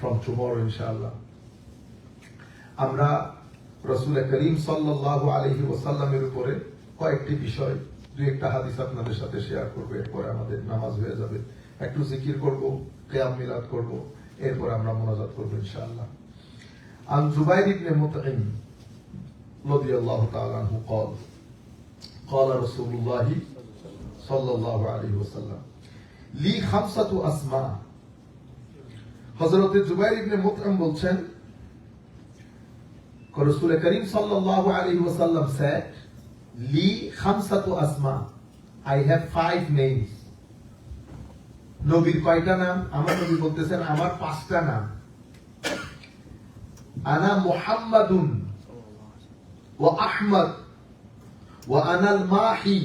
from tomorrow inshallah আমরা রাসূল করিম সাল্লাল্লাহু আলাইহি ওয়াসাল্লামের উপরে কয়েকটি বিষয় দুই একটা হাদিস আপনাদের সাথে শেয়ার করব এরপর আমাদের নামাজ হয়ে যাবে একটু জিকির করব কিয়াম মিলাদ করব এরপর আমরা মুনাজাত করব ইনশাআল্লাহ عن زبير بن مطعم رضي الله تعالى عنه قال رسول الله صلى الله عليه وسلم لي خمسة أسماء হযরত জুবাইর ইবনে মুতআম বলছেন রাসূল করিম সাল্লাল্লাহু আলাইহি ওয়াসাল্লাম said li khamsatu asma I have 5 names নবীর কয়টা নাম আমার নবী বলতেছেন আমার 5টা নাম আনা মুহাম্মাদুন ওয়া আহমদ ওয়া আনা আল Mahi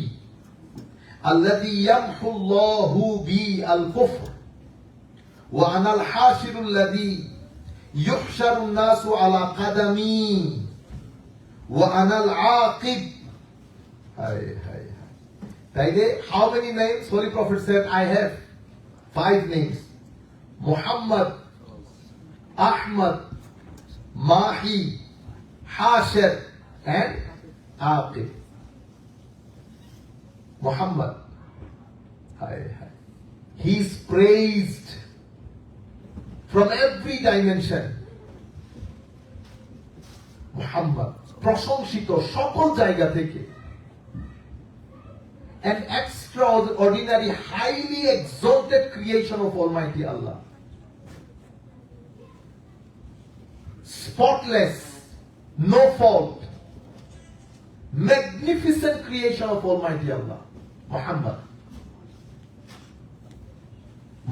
الذي يمحو الله بي الكفر وأنا الحاشر الذي يحشر الناس على قدمي وأنا العاقب how many names Holy Prophet said I have 5 names Muhammad Ahmad Mahi Hashir and Aqib Muhammad he is praised from every dimension Muhammad প্রশংসিত সকল জায়গা থেকে an extraordinary highly exalted creation of Almighty Allah spotless no fault magnificent creation of Almighty Allah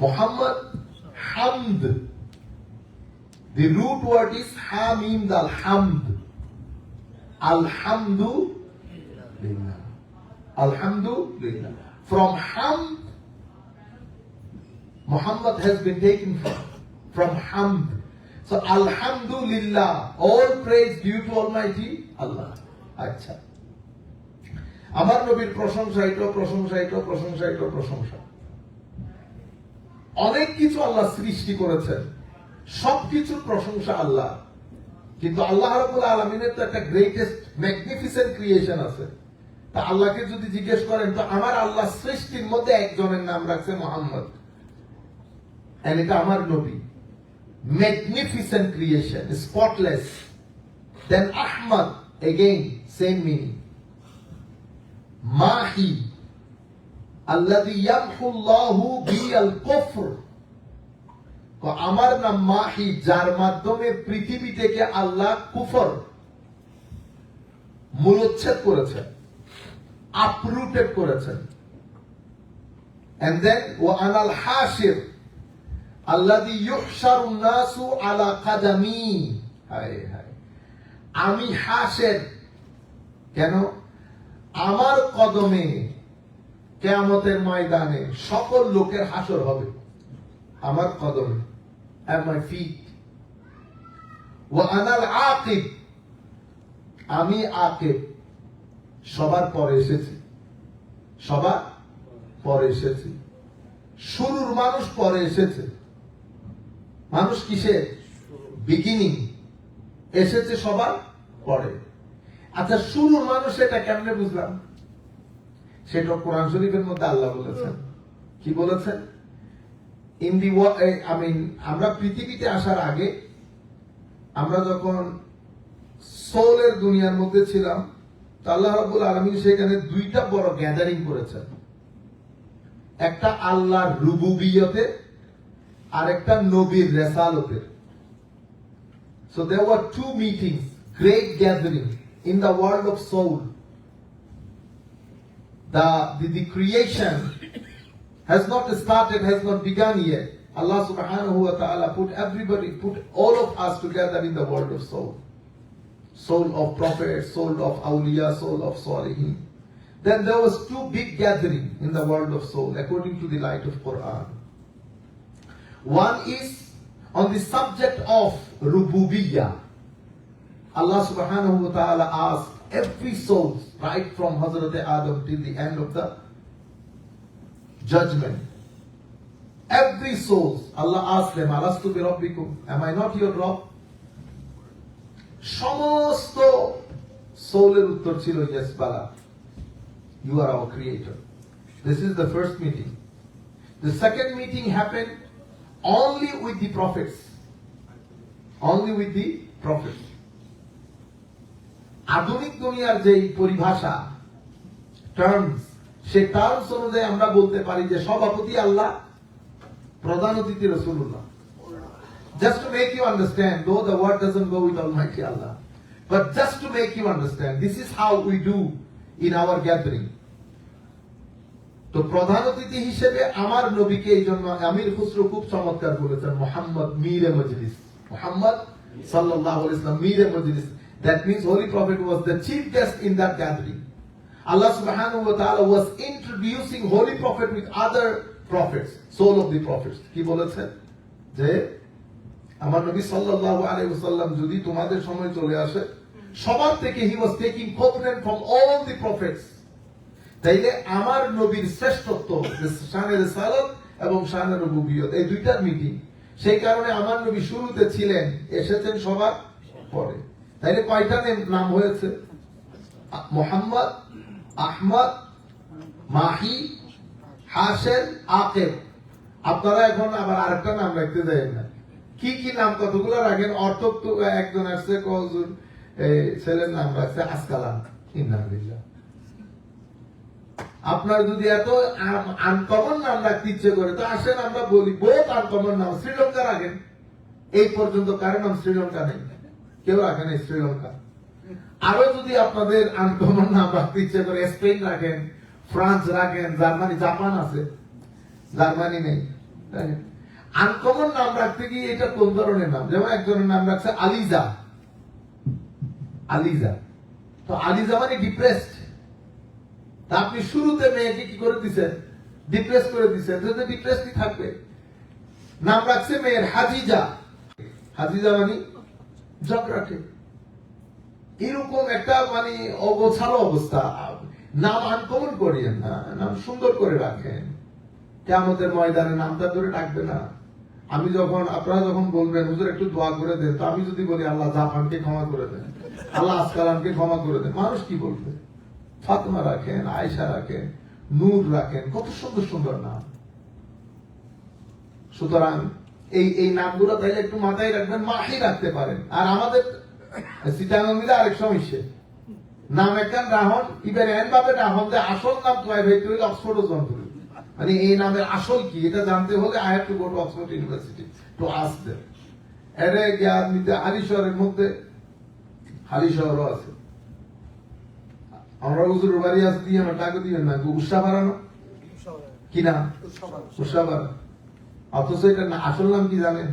Muhammad Hamd the root word is Hamim dal Hamd Alhamdulillah Alhamdulillah from Hamd Muhammad has been taken from Hamd so Alhamdulillah all praise due to Almighty Allah আচ্ছা আমার নবীর প্রশংসা অনেক কিছু আল্লাহ সৃষ্টি করেছেন সবকিছুর প্রশংসা আল্লাহ কিন্তু আল্লাহ রাব্বুল আলামিনের তো একটা গ্রেটেস্ট ম্যাগনিফিসেন্ট ক্রিয়েশন আছে তা আল্লাহকে যদি জিজ্ঞেস করেন তো আমার আল্লাহ সৃষ্টির মধ্যে একজনের নাম রাখছে মুহাম্মদ এন্ড এটা আমার নবী ম্যাগনিফিসেন্ট ক্রিয়েশন স্পটলেস দেন Ahmad again same meaning Mahi alladhi yamhu Allahu bi al-kufr তো আমার নাম মাহি যার মাধ্যমে পৃথিবী থেকে আল্লাহ কুফর মূলোচ্ছেদ করেছেন uprooted করেছেন and then wa ana al-hashir alladhi yuhsharu an-nasu ala qadami আমি হাসের কেন আমার কদমে কিয়ামতের ময়দানে সকল লোকের হাসর হবে আমার কদমে at my feet ওয়া আনা আল-আকিব আমি আকিব সবার পরে এসেছি শুরুর মানুষ পরে এসেছে মানুষ কিসের বিগিনিং এসেছে সবার পরে আচ্ছা শুরুর মানুষ এটা কেমনে বুঝলাম সেটা কোরআন শরীফের মধ্যে আল্লাহ বলেছেন কি বলেছেন ইন দি আমরা পৃথিবীতে আসার আগে আমরা যখন সোলের দুনিয়ার মধ্যে ছিলাম তো আল্লাহ রাব্বুল আলামিন সেখানে দুইটা বড় গ্যাদারিং করেছেন একটা আল্লাহর রুবুবিয়তে আর একটা নবীর রিসালতে So there were 2 meetings, great gathering in the world of soul. The creation has not started, has not begun yet. Allah subhanahu wa ta'ala put all of us together in the world of soul. Soul of prophets, soul of awliya, soul of salihin. Then there was 2 big gatherings in the world of soul according to the light of Quran. One is on the subject of Rububiyyah. Allah subhanahu wa ta'ala asked every soul, right from Hazrat Adam till the end of the judgment, Every soul, Allah asked them, Alastu bi Rabbikum? Am I not your Rabb? সমস্ত সোলের উত্তর ছিল, yes, Bala. You are our creator. This is the first meeting. The second meeting happened only with the prophets. Only with the prophets. আধুনিক দুনিয়ার যে পরিভাষা, terms, সেই terms অনুযায়ী আমরা বলতে পারি যে সভাপতি আল্লাহ, প্রধান অতিথি রাসূলুল্লাহ. Just to make you understand, though the word doesn't go with Almighty Allah, but just to make you understand, this is how we do in our gathering. তো প্রধান অতিথি হিসেবে আমার নবীকে এই জন্য আমির খুসরো খুব চমৎকার বলেছেন, মোহাম্মদ মীরে মজলিস, মোহাম্মদ সাল্লাল্লাহু আলাইহি ওয়াসাল্লাম মীরে মজলিস. That means Holy Prophet was the chief guest in that gathering. Allah subhanahu wa ta'ala was introducing Holy Prophet with other prophets, soul of the prophets. কি বলেছেন? যে আমার নবী সাল্লাল্লাহু আলাইহি ওয়াসাল্লাম যদি তোমাদের সময় চলে আসে, সবার থেকে he was taking covenant from all the prophets. তাইলে আমার নবীর শ্রেষ্ঠত্ব, শানে রিসালাত এবং শানে রুবুবিয়ত, এই দুইটার মিটিং। সেই কারণে আমার নবী শুরুতে ছিলেন, এসেছেন সবার পরে। তাইলে কয়টা নাম হয়েছে? মুহাম্মদ, আহমদ, মাহি, হাশের, আকেব। আপনারা এখন আবার আরেকটা নাম রাখতে দেয় না। কি কি নাম কতগুলো রাখেন? অর্থক তো একজন আসছে, কজুর ছেলের নাম রাখছে আসকালান। ইন্নালিল্লাহ। আপনার যদি এত আনকমন নাম রাখতে ইচ্ছে করে তো আসেন আমরা বলি বহুত আনকমন নাম। শ্রীলঙ্কা রাখেন, এই পর্যন্ত কারো নাম শ্রীলঙ্কা নেই, কেউ রাখেন শ্রীলঙ্কা। আরো যদি আপনাদের আনকমন নাম রাখতে ইচ্ছে করে, স্পেন রাখেন, ফ্রান্স রাখেন, জার্মানি, জাপান আছে, জার্মানি নেই। আনকমন নাম রাখতে গিয়ে এটা কোন ধরনের নাম? যেমন একজনের নাম রাখছে আলিজা। আলিজা তো আলিজা মানে ডিপ্রেসড। তা আপনি শুরুতে মেয়েকে কি করে দিচ্ছেন? ডিপ্রেস করে দিচ্ছেন, তো ডিপ্রেসডই থাকবে। নাম রাখছে মেয়ের হাজিজা। হাজিজা মানে ঝগড়াটে। এরকম একটা মানে অগোছালো অবস্থা। নাম আনকমন করিয়েন না, নাম সুন্দর করে রাখেন। কিয়ামতের ময়দানে নামটা ধরে ডাকবে না। আমি যখন, আপনারা যখন বলবেন হুজুর একটু দোয়া করে দেন, তো আমি যদি বলি আল্লাহ জাফানকে ক্ষমা করে দেন, আল্লাহ আসকালামকে ক্ষমা করে দেন, মানুষ কি বলবে? ফাতেমা রাখেন, আয়েশা রাখেন, নূর রাখেন, কত সুন্দর সুন্দর নাম। সুতরাং এই নামগুলো তাইলে একটু মাথায় রাখবেন, মাহি রাখতে পারেন। আর আমাদের সিটাঙ্গিলে আরেক সমস্যা, নাম একখান রাহন, ইবের এন ভাবে রাহন যে আসল নাম তোমায় ভেতরে হইলে অক্সফোর্ড জন্তুল। মানে এই নামের আসল কি এটা জানতে হলে I have to go to Oxford university to ask them. এরে জ্ঞান নিতে হালিশহরের মধ্যে, হালিশহরও আছে। আমরা হুজুরের বাড়ি আসতে দিয়ে আমার টাকা দিবেন না, উৎসাহ বাড়ানো কি নাম? উৎসাহ বাড়ানো। অথচ এটা আসল নাম কি জানেন?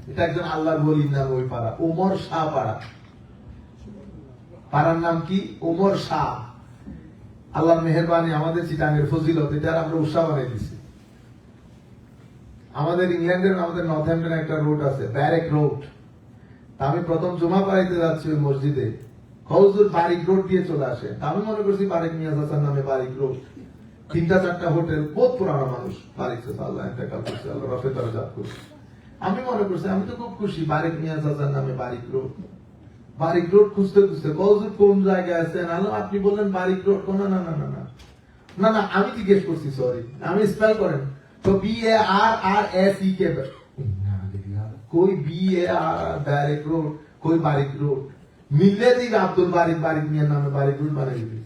এটা একজন আল্লাহর ওলির নাম, ওই পাড়া ওমর শাহ পাড়া। পাড়ার নাম কি? ওমর শাহ। আল্লাহর মেহেরবানি, আমাদের চিটাঙ্গের ফজিলত, এটা আমরা উৎসাহ বানিয়ে দিচ্ছি। আমাদের ইংল্যান্ডের, আমাদের নর্থহ্যাম্পটনে একটা রোড আছে, ব্যারেক রোড। আমি প্রথম জমা পড়াইতে যাচ্ছি ওই মসজিদে, হুজুর বারিক রোড দিয়ে চলে আসে। আমি মনে করছি বারিক মিয়াজ হাসান নামে বারিক রোড, 3-4টা হোটেল, বহুত পুরানো মানুষ বারিক চাচা, আল্লাহ ইন্তেকাল করছে, আল্লাহ রফে দরজাত করছে। আমি মনে করছি, আমি তো খুব খুশি, বারিক মিয়াজ হাসান নামে বারিক রোড। বারিক রোড খুঁজতে খুঁজতে হুজুর কোন জায়গায় আছেন? আপনি বললেন বারিক রোড। না না না না না না না, আমি জিজ্ঞেস করছি, সরি, আমি স্পেল করেন তো BARRSEK। कोई BAR बैरिक रोड, कोई बारिक रोड मिलले दी আব্দুল বারিক, বারিক মিয়ার নামে বারিক রোড বানিয়ে দিবি।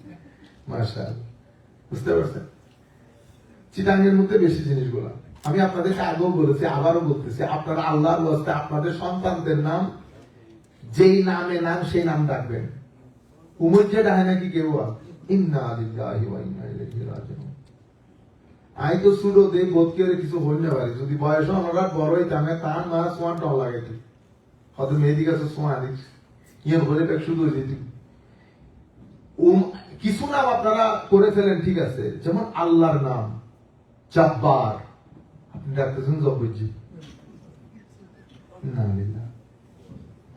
মাশাআল্লাহ, বুঝতে পারছেন? চিটাঙ্গের মধ্যে বেশি জিনিসগুলো আমি আপনাদেরকে আগেও বলেছি, আবারও বলতেছি, আপনারা আল্লাহর ওয়াস্তে আপনাদের সন্তানদের নাম যেই নামে নাম সেই নাম ডাকবেন। উমর যে ডাহে নাকি কেউ, ইন্না লিল্লাহি ওয়া ইন্না ইলাইহি রাজিউন। আই তো সুডো দে বোধ করে কিছু হইতে পারে, যদি বয়স আমরা বড়ই তামে তার মা সোয়ান টল লাগে, হয়তো মেয়েদিকে আছে সোয়া দিক ইয়ে হলে পেক শুধু যেটি কিছু নাম আপনারা করে ফেলেন, ঠিক আছে। যেমন আল্লাহর নাম জব্বার, আপনি ডাকতেছেন জব্বরজি। না লিল্লাহ,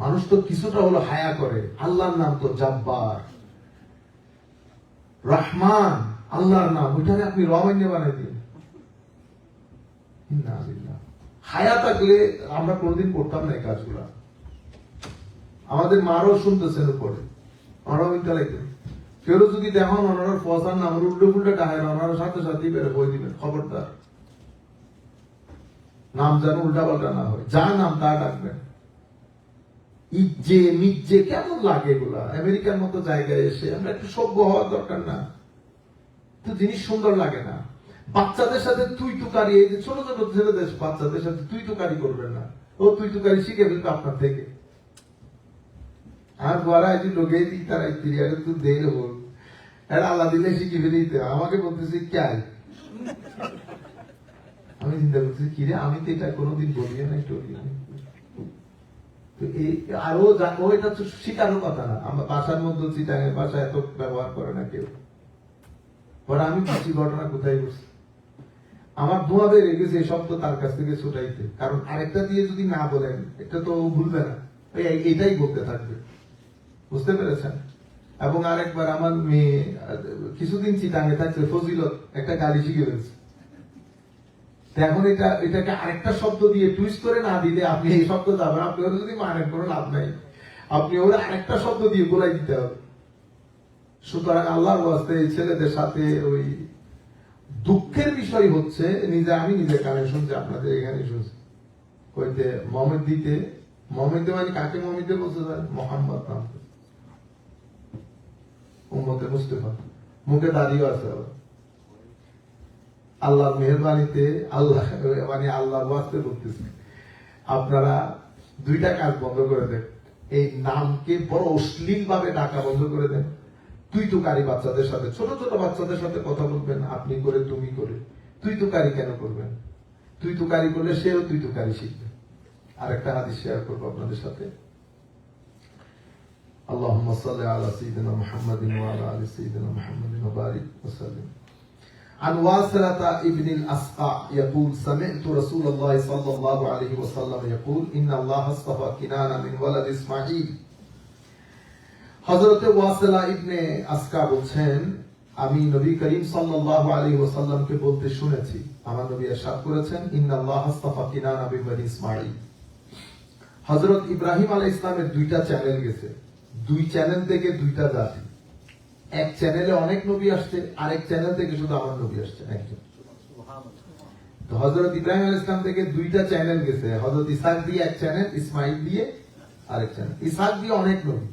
মানুষ তো কিছুটা হলো হায়া করে, আল্লাহর নাম তো জব্বার। রহমান আল্লাহর নাম, ওইটারে আপনি রমান্য বানাই দিন। হায়া থাকলে আমরা কোনোদিন করতাম না এই কাজগুলা। আমাদের মারও শুনতেছেন উপরে, মারাও মিথ্যা লাগবে। কেউ যদি দেখুন ওনার ফসার নাম উল্টো পুল্টো ডাহে না, ওনার সাথে সাথেই বেড়ে বই দিবেন, খবরদার নাম যেন উল্টা পাল্টা না হয়, যা নাম তা ডাকবেন। ইজ্জে মিজ্জে কেমন লাগে এগুলা? আমেরিকার মতো জায়গায় এসে আমরা একটু সভ্য হওয়ার দরকার না? তো জিনিস সুন্দর লাগে না? বাচ্চাদের সাথে তুই তুকারি, এই যে ছোট ছোট ছেলেদের বাচ্চাদের সাথে তুই তুকারি করবেন না, ও তুই তুকারি শিখে ফেলবে আপনার থেকে। আর গোয়ারা এই যে লোকে দিই তারা তিরিয়ারে তুই দেই নেব, এটা আল্লাহ দিলে শিখে ফেলিতে আমাকে বলতেছি ক্যাই। আমি চিন্তা করতেছি কি রে, আমি তো এটা কোনোদিন বলিও নাই টলিও নাই। আরো এটা তো শিখারও কথা না। আমার বাসার মধ্যে চিটাঙের ভাষা এত ব্যবহার করে না কেউ। পরে আমি কিছু ঘটনা কোথায় বসছি, আমার ধোঁয়া বেড়ে গেছে এই শব্দ তার কাছ থেকে ছুটাইতে, কারণ আরেকটা দিয়ে যদি না বলেন এটা তো ভুলবে না, এটাই বলতে থাকবে। বুঝতে পেরেছেন? এবং আরেকবার আমার মেয়ে কিছুদিন চিটাঙে থাকছে, ফজিলত একটা গালি শিখে ফেলছে। এখন এটাকে আরেকটা শব্দ দিয়ে টুইস্ট করে না দিলে আপনি এই শব্দ যাবেন, আপনি ওরা যদি মানেন কোনো লাভ নাই, আপনি ওরা আরেকটা শব্দ দিয়ে বলাই দিতে হবে। সুতরাং আল্লাহর ওয়াস্তে এই ছেলেদের সাথে ওই দুঃখের বিষয় হচ্ছে, আমি নিজে কানে শুনছি, আপনাদের এখানে শুনছি, কইতে মোহাম্মদ দিতে, মোহাম্মদ মানে কাকে মোহাম্মদ বলতে চান? মোহাম্মদ নাম, উম্মতে মুস্তাফা, মুখে দাঁড়িয়েও আছে। আল্লাহর মেহরবানিতে আল্লাহ মানে আল্লাহর ওয়াস্তে বলতেছি, আপনারা দুইটা কাজ বন্ধ করে দেন। এই নামকে বড় অশ্লীল ভাবে ডাকা বন্ধ করে দেন। তুই তুকারি বাচ্চাদের সাথে, ছোট ছোট বাচ্চাদের সাথে কথা বলবেন আপনি করে, তুমি করে। তুই তুকারি কেন করবেন? তুই তুকারি করলে সেও তুই তুকারি শিখবে। আরেকটা হাদিস শেয়ার করবো আপনাদের সাথে। আল্লাহুম্মা সাল্লি আলা সাইয়্যিদিনা মুহাম্মাদিন ওয়া আলা আলি সাইয়্যিদিনা মুহাম্মাদিন ওয়া বারিক ওয়া সাল্লিম। عن واصلة ابن الأسقع يقول سمعت رسول الله صلى الله عليه وسلم يقول إن الله اصطفى كنانة من ولد إسماعيل। হযরতে ওয়াসিলা ইবনে আসকা বলছেন, আমি নবী করিম সাল্লাল্লাহু আলাইহি ওয়াসাল্লামকে বলতে শুনেছি, আমার নবী ইরশাদ করেছেন, ইন্নাল্লাহ আস্তাফা কিনানা মিন বনি ইসমাঈল। হযরত ইব্রাহিম আলাইহিস সালামের দুইটা চ্যানেল গেছে, দুই চ্যানেল থেকে দুইটা জাতি। এক চ্যানেলে অনেক নবী আসছে, আরেক চ্যানেল থেকে শুধু আমার নবী আসছে একজন। তো হযরত ইব্রাহিম আলাইহিস সালাম থেকে দুইটা চ্যানেল গেছে, হযরত ইসহাক দিয়ে এক চ্যানেল, ইসমাঈল দিয়ে আরেক চ্যানেল। ইসহাক দিয়ে অনেক নবী,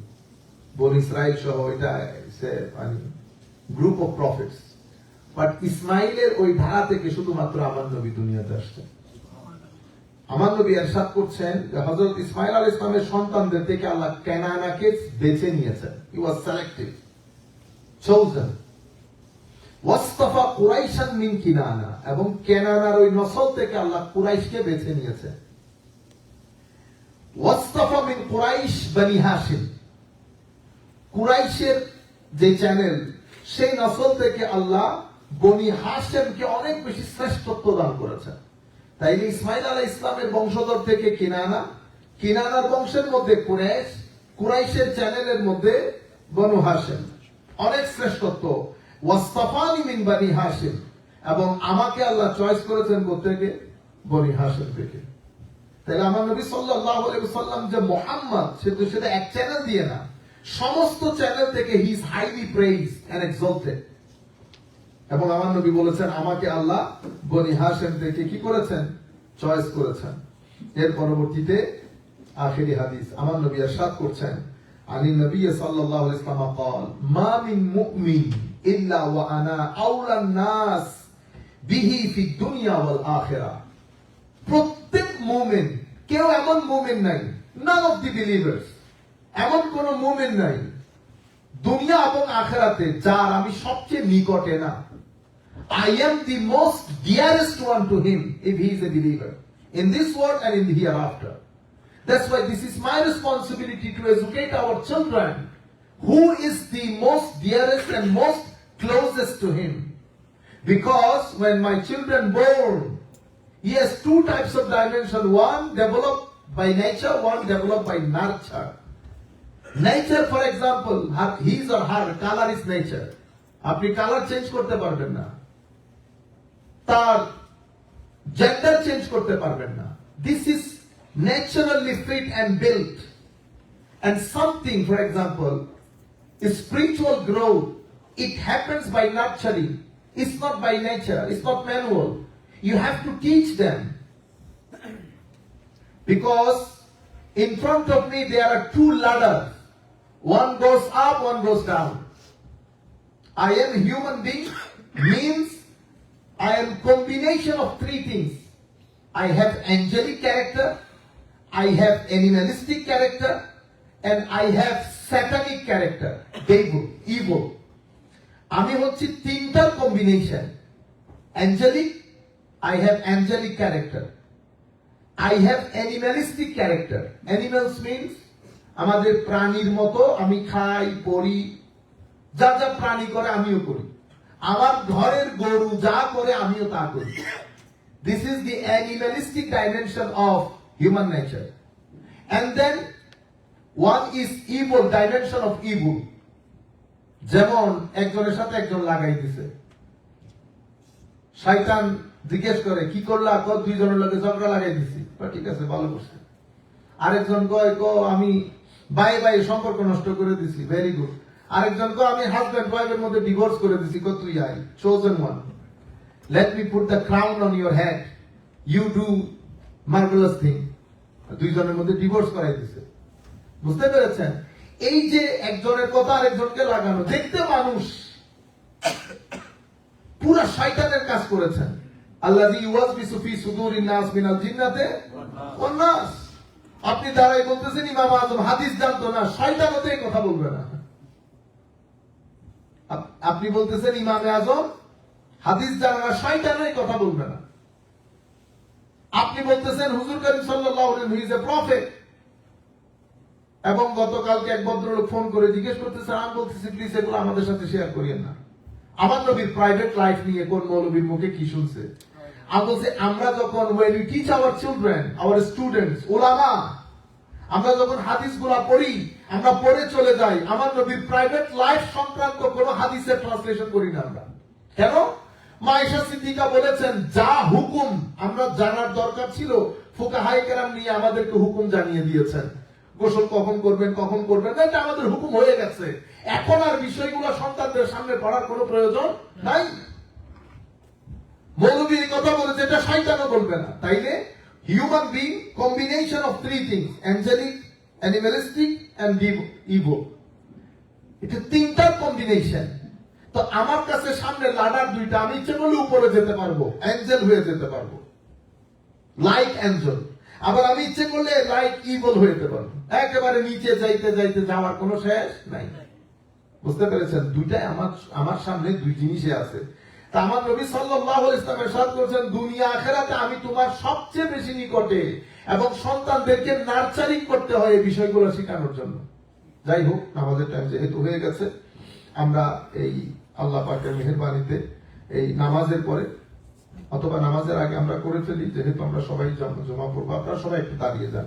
বনি ইসরাইল সহ, এটা মানে গ্রুপ অফ প্রফেটস। বাট ইসমাইলের ওই ধারা থেকে শুধুমাত্র আমার নবী দুনিয়াতে আসছে। আমার নবী ইরশাদ করছেন যে হযরত ইসমাইল আলাইহিস সালামের সন্তানদের থেকে আল্লাহ কেনানাকে বেছে নিয়েছেন। হি ওয়াজ সিলেক্টেড, chosen. ওয়াসতাফা কুরাইশান মিন কিনানা, এবং কেনানার ওই নসল থেকে আল্লাহ কুরাইশকে বেছে নিয়েছেন। ওয়াসতাফা মিন কুরাইশ বনি হাশিম, কুরাইশের যে চ্যানেল সেই নসল থেকে আল্লাহ বনি হাশিমকে অনেক বেশি শ্রেষ্ঠত্ব দান করেছেন। তাই ইসমাইল আলাইহিস সালামের বংশধর থেকে কিনানা, কিনানার বংশের মধ্যে কুরাইশ, কুরাইশের চ্যানেলের মধ্যে বনু হাশিম, অনেক শ্রেষ্ঠত্ব। ওয়াসতাফানি মিন বনি হাশিম, এবং আমাকে আল্লাহ চয়েস করেছেন থেকে বনি হাশিম থেকে। তাহলে আমার নবী সাল্লাল্লাহু আলাইহি ওয়াসাল্লাম যে মুহাম্মদ, সেটা এক চ্যানেল দিয়ে না, সমস্ত চ্যানেল থেকে he is highly praised and exalted. এবং আমার নবী বলেছেন আমাকে আল্লাহ বনি হাশিম থেকে কি করেছেন? চয়েস করেছেন। এর পরবর্তীতে আখেরি হাদিস, আমার নবী ইরশাদ করছেন, আলী নবী সাল্লাল্লাহু আলাইহি ওয়াসাল্লাম قال ما من مؤمن الا وانا اولى الناس به في الدنيا والاخره। প্রত্যেক মুমিন, কেউ এমন মুমিন নাই, none of the believers, এমন কোন মুমিন নাই দুনিয়া এবং আখিরাতে যার আমি সবচেয়ে নিকটে না। I am the most dearest one to him if he is a believer in this world and in the hereafter. That's why this is my responsibility to educate our children who is the most dearest and most closest to him. Because when my children born, he has two types of dimension, one developed by nature, one developed by nurture. Nature, for example, his or her color is nature. আপনি colour change করতে পারবেন না, তার gender change করতে পারবেন না। This is naturally fit and built. And something, for example, is spiritual growth. It happens by nurturing. It's not by nature. It's not manual. You have to teach them. Because in front of me there are two ladders. One goes up, one goes down. I am a human being means I am combination of three things. I have angelic character, I have animalistic character, and I have satanic character, devil, evil. আমি হচ্ছি তিনটার combination. Angelic, I have angelic character. I have animalistic character. Animals means আমাদের প্রাণীর মতো আমি খাই, পড়ি, যা যা প্রাণী করে আমিও করি। আমার ঘরের গরু যা করে আমিও তা করি। This is the animalistic dimension of human nature. And then one is evil, dimension of evil. যেমন একজনের সাথে একজন লাগাই দিছে, শয়তান জিজ্ঞেস করে কি করলা, দুইজনের লগে ঝগড়া লাগাই দিছি, ঠিক আছে ভালো করছে। আরেকজন কয় আমি বাই বাই সম্পর্ক নষ্ট করে দিছি, ভেরি গুড। আরেকজন কয় আমি হাজব্যান্ড ওয়াইফের মধ্যে ডিভোর্স করে দিছি, তুই I chosen one, let me put the crown on your head, you do marvelous thing। দুইজনের মধ্যে ডিভোর্স করাই দিছে। বুঝতে পেরেছেন? এই যে একজনের কথা আরেকজনকে লাগানো, দেখতে মানুষ, পুরা শয়তানের কাজ করেছেন। আল্লাযী ইউওয়াসবিসু ফি সুদুরিন নাস মিনাল জিন্নাতি ওয়ান নাস। আপনি দাঁড়াই বলতেছেন ইমাম আযম হাদিস জানতো না, শয়তান ওতে কথা বলবে না। আপনি বলতেছেন ইমামে আযম হাদিস জানে না, শয়তানই কথা বলবে না। আপনি বলতেছেন হুজুর করিম সাল্লাল্লাহু আলাইহি ওয়াসাল্লাম হি ইজ এ প্রফেট, এবং গতকালকে এক ভদ্রলোক ফোন করে জিজ্ঞেস করতেছে, আমি বলতেছি প্লিজ এগুলো আমাদের সাথে শেয়ার করিয়েন না। আমার নবীর প্রাইভেট লাইফ নিয়ে কোন মৌলবীর মুখে কি শুনছে? আমি বলছি আমরা যখন when we teach our children, our students, উলামা, আমরা যখন হাদিসগুলো পড়ি, আমরা পড়ে চলে যাই, আমার নবীর প্রাইভেট লাইফ সংক্রান্ত কোন হাদিসের ট্রান্সলেশন করি না আমরা। কেন? মা আয়েশা সিদ্দিকা বলেছেন যা হুকুম আমরা জানার দরকার ছিল ফুকাহায়ে কেরাম নিয়ে আমাদেরকে হুকুম জানিয়ে দিয়েছেন। গোসল কখন করবেন, কখন করবেন না, এটা আমাদের হুকুম হয়ে গেছে। এখন আর বিষয়গুলো সন্তানদের সামনে পড়ার কোনো প্রয়োজন নাই। মৌলবী এই কথা বলেছে, এটা শয়তানও বলবে না। তাইলে human being combination of three things, angelic, animalistic and evil. এটা তিনটার কম্বিনেশন। তো আমার কাছে সামনে লাডার দুইটা, আমি ইচ্ছে করলে উপরে যেতে পারবো, অ্যাঞ্জেল হয়ে যেতে পারবো, লাইক অ্যাঞ্জেল। আবার আমি ইচ্ছে করলে লাইক ইভল হয়ে যেতে পারবো, একেবারে নিচে যাইতে যাইতে যাওয়ার কোনো শেষ নাই। বুঝতে পেরেছেন? দুইটাই আমার সামনে দুই জিনিসে আছে। তা আমার নবী সাল্লাল্লাহু আলাইহি ওয়াসাল্লাম ইরশাদ করেছেন দুনিয়া আখিরাতে আমি তোমার সবচেয়ে বেশি নিকটে, এবং সন্তানদেরকে নার্চারিং করতে হয় এই বিষয়গুলো শেখানোর জন্য। যাই হোক, নামাজের টাইম যেহেতু হয়ে গেছে, আমরা এই আল্লাহ পাকের মেহেরবানিতে এই নামাজের পরে অথবা নামাজের আগে আমরা করে ফেলি, যেহেতু আমরা সবাই জমা পড়বো, আপনারা সবাই একটু দাঁড়িয়ে যান।